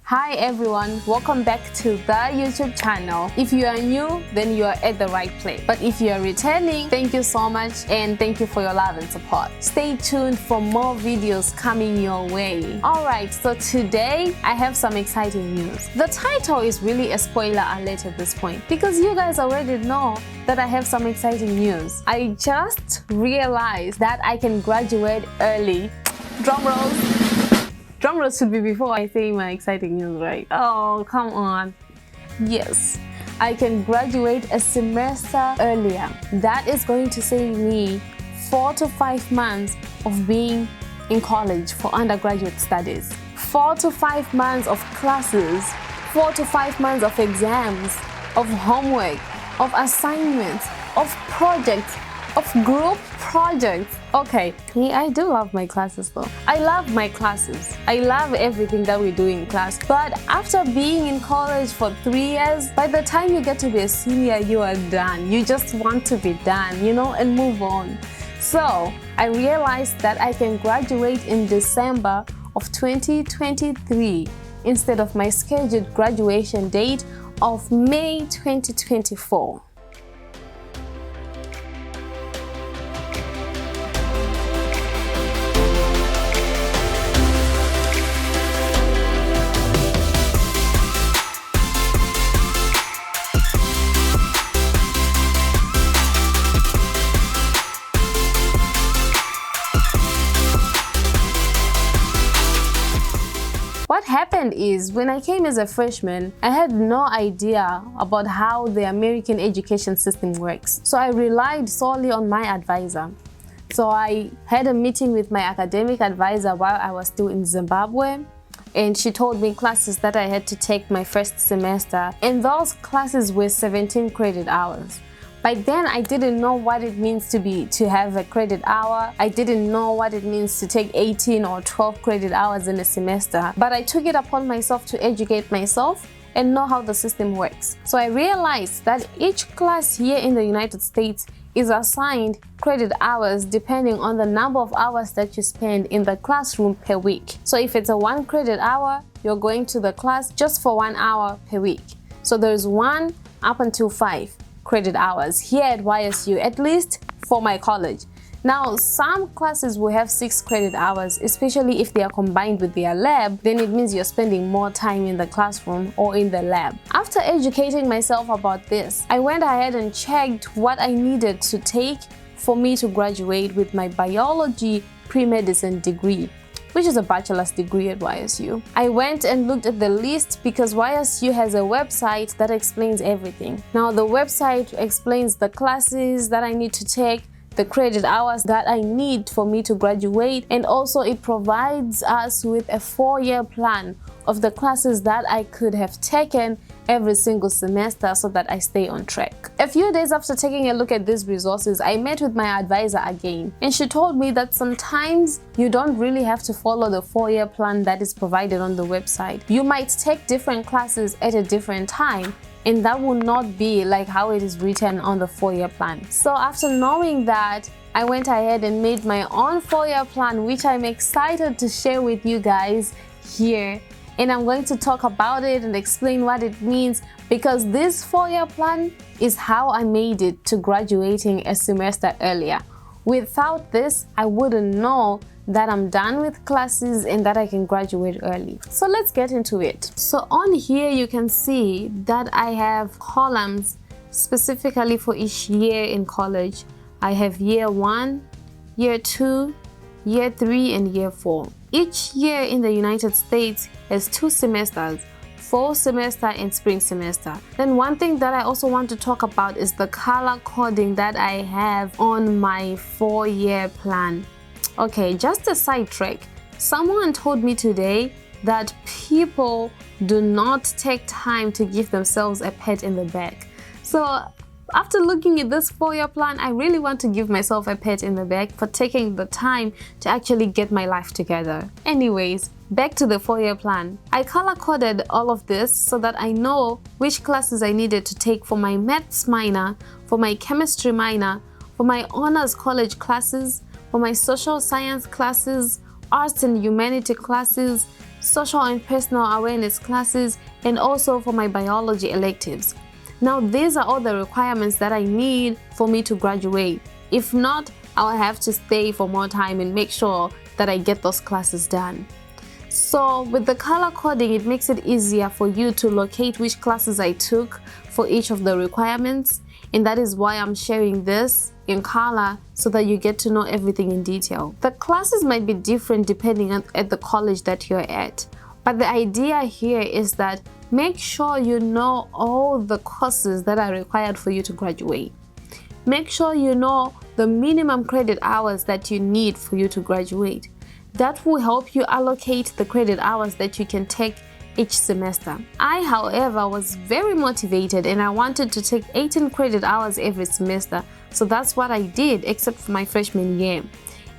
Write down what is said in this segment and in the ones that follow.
Hi everyone, welcome back to the YouTube channel. If you are new, then you are at the right place. But if you are returning, thank you so much and thank you for your love and support. Stay tuned for more videos coming your way. Alright, so today I have some exciting news. The title is really a spoiler alert at this point because you guys already know that I have some exciting news. I just realized that I can graduate early. Drum rolls. Drum rolls should be before I say my exciting news, right? Oh, come on. Yes, I can graduate a semester earlier. That is going to save me 4 to 5 months of being in college for undergraduate studies. 4 to 5 months of classes, 4 to 5 months of exams, of homework, of assignments, of projects, of group projects. Okay, I do love my classes though. I love my classes. I love everything that we do in class. But after being in college for 3 years, by the time you get to be a senior, you are done. You just want to be done, and move on. So I realized that I can graduate in December of 2023 instead of my scheduled graduation date of May 2024. What happened is, when I came as a freshman, I had no idea about how the American education system works. So I relied solely on my advisor. So I had a meeting with my academic advisor while I was still in Zimbabwe, and she told me classes that I had to take my first semester, and those classes were 17 credit hours. By then, I didn't know what it means to have a credit hour. I didn't know what it means to take 18 or 12 credit hours in a semester. But I took it upon myself to educate myself and know how the system works. So I realized that each class here in the United States is assigned credit hours depending on the number of hours that you spend in the classroom per week. So if it's a 1 credit hour, you're going to the class just for 1 hour per week. So there's 1 up until 5 credit hours here at YSU, at least for my college. Now, some classes will have 6 credit hours, especially if they are combined with their lab. Then it means you're spending more time in the classroom or in the lab. After educating myself about this, I went ahead and checked what I needed to take for me to graduate with my biology pre-medicine degree, which is a bachelor's degree at YSU. I went and looked at the list because YSU has a website that explains everything. Now, the website explains the classes that I need to take, the credit hours that I need for me to graduate, and also it provides us with a 4-year plan of the classes that I could have taken every single semester so that I stay on track. A few days after taking a look at these resources, I met with my advisor again, and she told me that sometimes you don't really have to follow the 4-year plan that is provided on the website. You might take different classes at a different time, and that will not be like how it is written on the 4-year plan. So after knowing that, I went ahead and made my own 4-year plan, which I'm excited to share with you guys here. And I'm going to talk about it and explain what it means, because this 4-year plan is how I made it to graduating a semester earlier. Without this, I wouldn't know that I'm done with classes and that I can graduate early. So let's get into it. So on here, you can see that I have columns specifically for each year in college. I have year 1, year 2, year 3, and year 4. Each year in the United States has 2 semesters, fall semester and spring semester. Then one thing that I also want to talk about is the color coding that I have on my 4-year plan. Okay, just a sidetrack. Someone told me today that people do not take time to give themselves a pat in the back. So after looking at this 4-year plan, I really want to give myself a pat in the back for taking the time to actually get my life together. Anyways, back to the 4-year plan. I color-coded all of this so that I know which classes I needed to take for my maths minor, for my chemistry minor, for my honors college classes, for my social science classes, arts and humanity classes, social and personal awareness classes, and also for my biology electives. Now these are all the requirements that I need for me to graduate. If not, I'll have to stay for more time and make sure that I get those classes done. So with the color coding, it makes it easier for you to locate which classes I took for each of the requirements, and that is why I'm sharing this in color so that you get to know everything in detail. The classes might be different depending on at the college that you're at, but the idea here is that make sure you know all the courses that are required for you to graduate. Make sure you know the minimum credit hours that you need for you to graduate. That will help you allocate the credit hours that you can take each semester. I, however, was very motivated and I wanted to take 18 credit hours every semester, so that's what I did, except for my freshman year.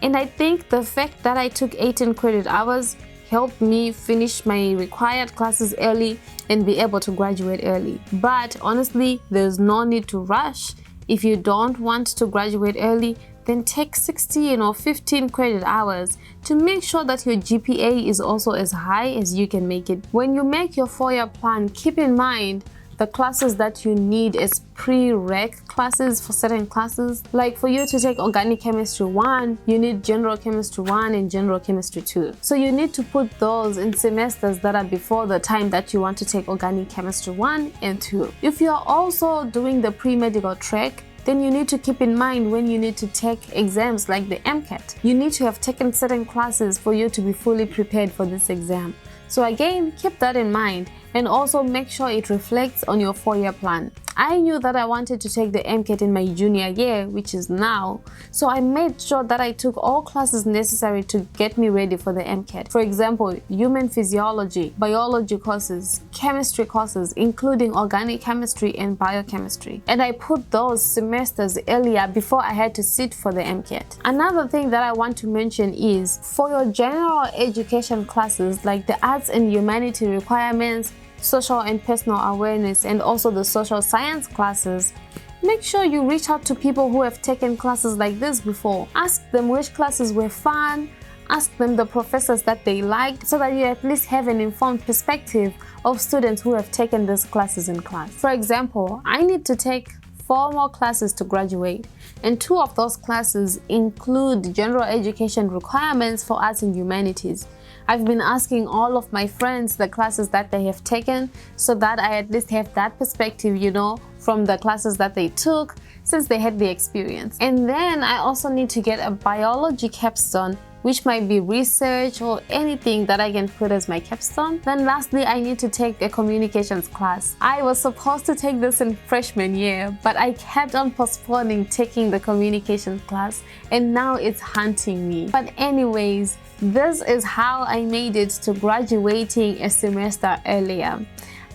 And I think the fact that I took 18 credit hours helped me finish my required classes early and be able to graduate early. But honestly, there's no need to rush. If you don't want to graduate early, then take 16 or 15 credit hours to make sure that your GPA is also as high as you can make it. When you make your 4-year plan, keep in mind the classes that you need as prereq classes for certain classes. Like for you to take Organic Chemistry 1, you need General Chemistry 1 and General Chemistry 2. So you need to put those in semesters that are before the time that you want to take Organic Chemistry 1 and 2. If you are also doing the pre-medical track, then you need to keep in mind when you need to take exams like the MCAT. You need to have taken certain classes for you to be fully prepared for this exam. So again, keep that in mind and also make sure it reflects on your 4-year plan. I knew that I wanted to take the MCAT in my junior year, which is now, so I made sure that I took all classes necessary to get me ready for the MCAT. For example, human physiology, biology courses, chemistry courses, including organic chemistry and biochemistry. And I put those semesters earlier before I had to sit for the MCAT. Another thing that I want to mention is for your general education classes like the arts and humanity requirements, social and personal awareness, and also the social science classes, make sure you reach out to people who have taken classes like this before. Ask them which classes were fun, ask them the professors that they liked, so that you at least have an informed perspective of students who have taken these classes in class. For example, I need to take 4 more classes to graduate, and 2 of those classes include general education requirements for arts and humanities. I've been asking all of my friends the classes that they have taken so that I at least have that perspective, you know, from the classes that they took since they had the experience. And then I also need to get a biology capstone, which might be research or anything that I can put as my capstone. Then lastly, I need to take a communications class. I was supposed to take this in freshman year, but I kept on postponing taking the communications class, and now it's haunting me. But anyways, this is how I made it to graduating a semester earlier.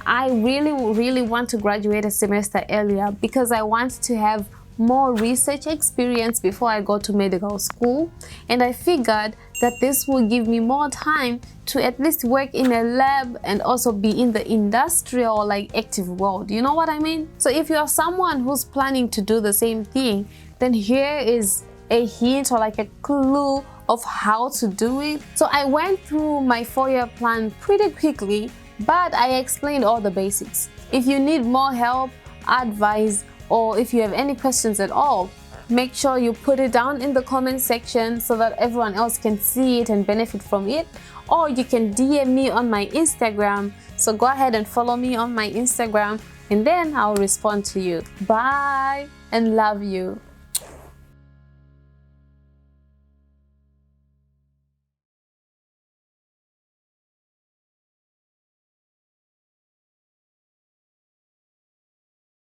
I really want to graduate a semester earlier because I want to have more research experience before I go to medical school, and I figured that this will give me more time to at least work in a lab and also be in the industrial like active world, you know what I mean? So if you are someone who's planning to do the same thing, then here is a hint or like a clue of how to do it. So I went through my 4-year plan pretty quickly, but I explained all the basics. If you need more help, advice, or if you have any questions at all, make sure you put it down in the comment section so that everyone else can see it and benefit from it. Or you can DM me on my Instagram. So go ahead and follow me on my Instagram and then I'll respond to you. Bye and love you.